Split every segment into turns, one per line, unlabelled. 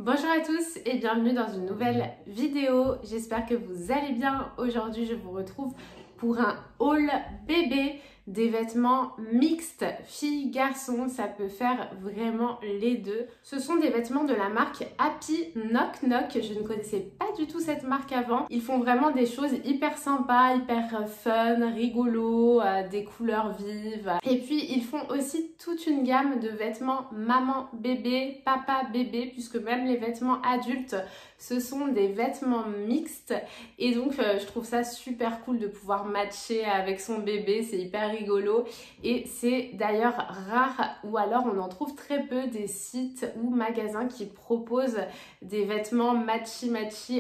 Bonjour à tous et bienvenue dans une nouvelle vidéo. J'espère que vous allez bien. Aujourd'hui, je vous retrouve pour un haul bébé des vêtements mixtes, filles-garçons, ça peut faire vraiment les deux. Ce sont des vêtements de la marque Happy Knock Knock, je ne connaissais pas du tout cette marque avant. Ils font vraiment des choses hyper sympas, hyper fun, rigolo, des couleurs vives. Et puis ils font aussi toute une gamme de vêtements maman-bébé, papa-bébé, puisque même les vêtements adultes, ce sont des vêtements mixtes. Et donc je trouve ça super cool de pouvoir matcher avec son bébé, c'est hyper rigolo et c'est d'ailleurs rare ou alors on en trouve très peu des sites ou magasins qui proposent des vêtements matchy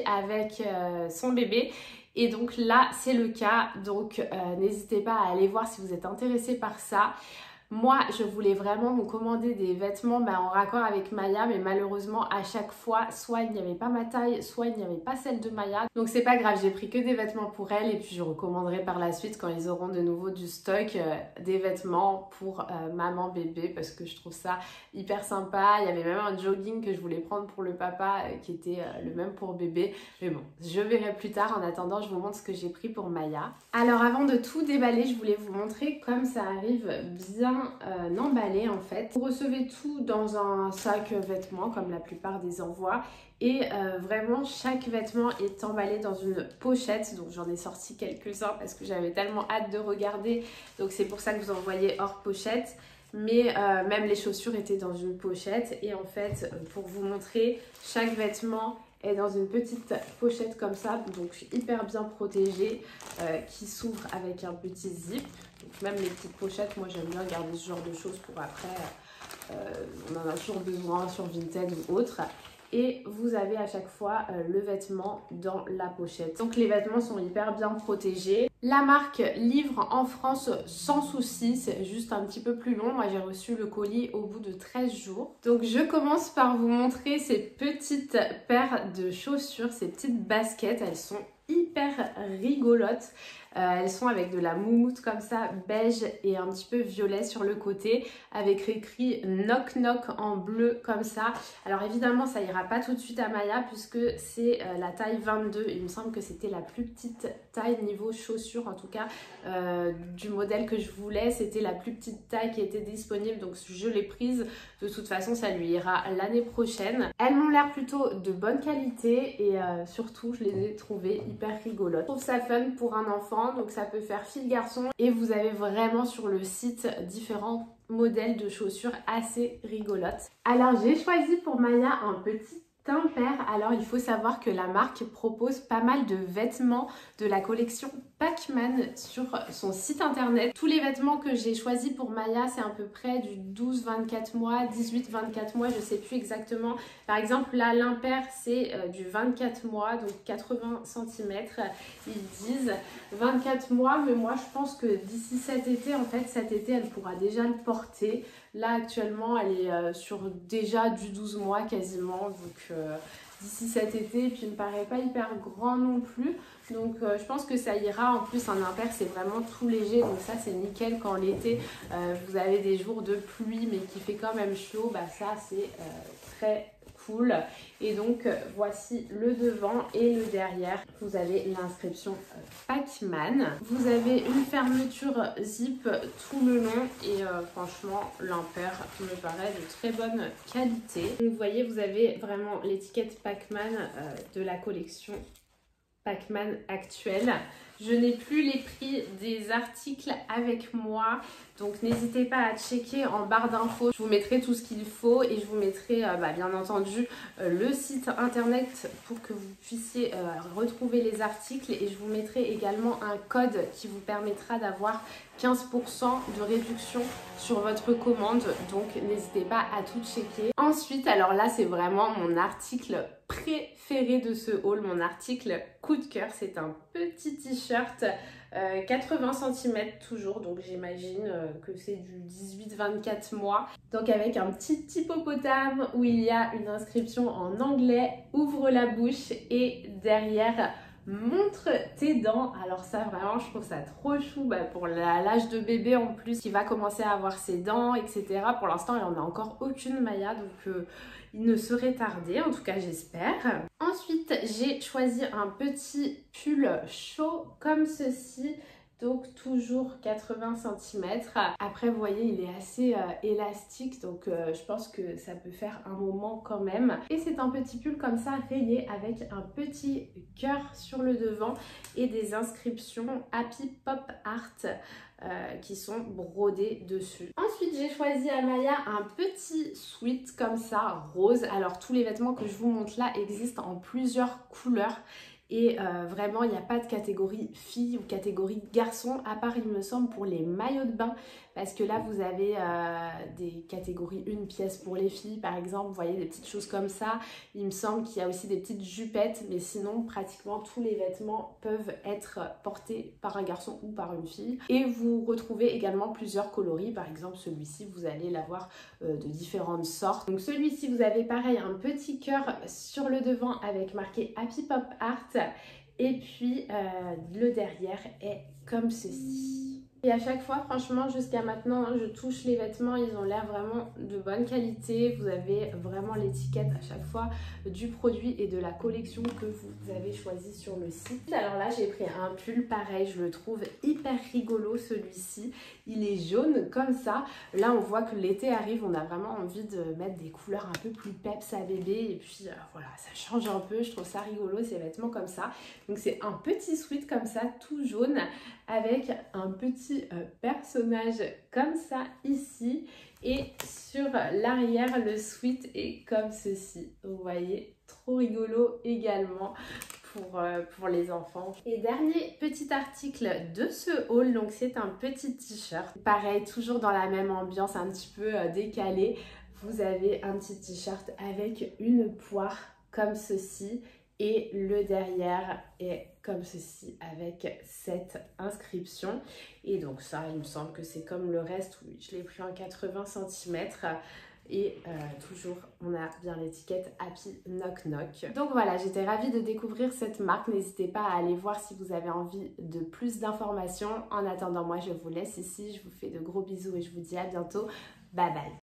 avec son bébé. Et donc là c'est le cas, donc n'hésitez pas à aller voir si vous êtes intéressé par ça. Moi, je voulais vraiment me commander des vêtements en raccord avec Maya, mais malheureusement, à chaque fois, soit il n'y avait pas ma taille, soit il n'y avait pas celle de Maya. Donc c'est pas grave, j'ai pris que des vêtements pour elle et puis je recommanderai par la suite quand ils auront de nouveau du stock des vêtements pour maman bébé parce que je trouve ça hyper sympa. Il y avait même un jogging que je voulais prendre pour le papa qui était le même pour bébé. Mais bon, je verrai plus tard. En attendant, je vous montre ce que j'ai pris pour Maya. Alors avant de tout déballer, je voulais vous montrer comme ça arrive bien emballé en fait. Vous recevez tout dans un sac vêtements comme la plupart des envois et vraiment chaque vêtement est emballé dans une pochette, donc j'en ai sorti quelques-uns parce que j'avais tellement hâte de regarder, donc c'est pour ça que vous en voyez hors pochette. Mais même les chaussures étaient dans une pochette et en fait pour vous montrer, chaque vêtement est dans une petite pochette comme ça, donc hyper bien protégée, qui s'ouvre avec un petit zip. Donc même les petites pochettes, moi j'aime bien garder ce genre de choses pour après, on en a toujours besoin sur Vinted ou autre. Et vous avez à chaque fois le vêtement dans la pochette. Donc les vêtements sont hyper bien protégés. La marque livre en France sans souci, c'est juste un petit peu plus long. Moi j'ai reçu le colis au bout de 13 jours. Donc je commence par vous montrer ces petites paires de chaussures, ces petites baskets. Elles sont hyper rigolotes. Elles sont avec de la moumoute comme ça, beige et un petit peu violet sur le côté, avec écrit Knock Knock en bleu comme ça. Alors évidemment ça ira pas tout de suite à Maya puisque c'est la taille 22. Il me semble que c'était la plus petite taille niveau chaussures, en tout cas du modèle que je voulais. C'était la plus petite taille qui était disponible, donc je l'ai prise. De toute façon ça lui ira l'année prochaine. Elles m'ont l'air plutôt de bonne qualité et surtout je les ai trouvées hyper rigolotes. Je trouve ça fun pour un enfant, donc ça peut faire fille-garçon et vous avez vraiment sur le site différents modèles de chaussures assez rigolotes. Alors j'ai choisi pour Maya un petit impair. Alors il faut savoir que la marque propose pas mal de vêtements de la collection Pacman sur son site internet. Tous les vêtements que j'ai choisis pour Maya, c'est à peu près du 12-24 mois, 18-24 mois, je sais plus exactement. Par exemple là l'impair c'est du 24 mois, donc 80 cm. Ils disent 24 mois, mais moi je pense que d'ici cet été, en fait cet été elle pourra déjà le porter. Là actuellement elle est sur déjà du 12 mois quasiment, donc d'ici cet été, et puis il me paraît pas hyper grand non plus, donc je pense que ça ira. En plus un impair c'est vraiment tout léger, donc ça c'est nickel quand l'été vous avez des jours de pluie mais qui fait quand même chaud, bah ça c'est très cool. Et donc voici le devant et le derrière. Vous avez l'inscription Pacman. Vous avez une fermeture zip tout le long et franchement l'impair me paraît de très bonne qualité. Donc vous voyez, vous avez vraiment l'étiquette Pacman de la collection Pacman actuelle. Je n'ai plus les prix des articles avec moi, donc n'hésitez pas à checker en barre d'infos. Je vous mettrai tout ce qu'il faut et je vous mettrai bien entendu le site internet pour que vous puissiez retrouver les articles, et je vous mettrai également un code qui vous permettra d'avoir 15% de réduction sur votre commande, donc n'hésitez pas à tout checker. Ensuite, alors là c'est vraiment mon article préféré de ce haul, mon article coup de cœur, c'est un petit t-shirt 80 cm toujours, donc j'imagine que c'est du 18-24 mois, donc avec un petit hippopotame où il y a une inscription en anglais, ouvre la bouche, et derrière montre tes dents. Alors ça vraiment je trouve ça trop chou pour l'âge de bébé en plus qui va commencer à avoir ses dents, etc. Pour l'instant il n'en a encore aucune, Maya, donc il ne serait tardé, en tout cas j'espère. Ensuite j'ai choisi un petit pull chaud comme ceci. Donc toujours 80 cm. Après vous voyez il est assez élastique, donc je pense que ça peut faire un moment quand même. Et c'est un petit pull comme ça rayé avec un petit cœur sur le devant et des inscriptions Happy Pop Art qui sont brodées dessus. Ensuite j'ai choisi à Maya un petit sweat comme ça rose. Alors tous les vêtements que je vous montre là existent en plusieurs couleurs. Et vraiment il n'y a pas de catégorie fille ou catégorie garçon, à part il me semble pour les maillots de bain, parce que là vous avez des catégories une pièce pour les filles par exemple, vous voyez des petites choses comme ça. Il me semble qu'il y a aussi des petites jupettes, mais sinon pratiquement tous les vêtements peuvent être portés par un garçon ou par une fille. Et vous retrouvez également plusieurs coloris, par exemple celui-ci vous allez l'avoir de différentes sortes. Donc celui-ci vous avez pareil un petit cœur sur le devant avec marqué Happy Pop Art. Et puis le derrière est comme ceci. Et à chaque fois, franchement, jusqu'à maintenant, je touche les vêtements, ils ont l'air vraiment de bonne qualité. Vous avez vraiment l'étiquette à chaque fois du produit et de la collection que vous avez choisi sur le site. Alors là, j'ai pris un pull pareil, je le trouve hyper rigolo celui-ci. Il est jaune comme ça. Là, on voit que l'été arrive, on a vraiment envie de mettre des couleurs un peu plus peps à bébé. Et puis voilà, ça change un peu, je trouve ça rigolo ces vêtements comme ça. Donc c'est un petit sweat comme ça, tout jaune, avec un petit personnage comme ça ici. Et sur l'arrière, le sweat est comme ceci. Vous voyez, trop rigolo également pour les enfants. Et dernier petit article de ce haul, donc c'est un petit t-shirt. Pareil, toujours dans la même ambiance, un petit peu décalé. Vous avez un petit t-shirt avec une poire comme ceci. Et le derrière est comme ceci avec cette inscription. Et donc ça, il me semble que c'est comme le reste. Oui, je l'ai pris en 80 cm. Et toujours, on a bien l'étiquette Happy Knock Knock. Donc voilà, j'étais ravie de découvrir cette marque. N'hésitez pas à aller voir si vous avez envie de plus d'informations. En attendant, moi, je vous laisse ici. Je vous fais de gros bisous et je vous dis à bientôt. Bye bye.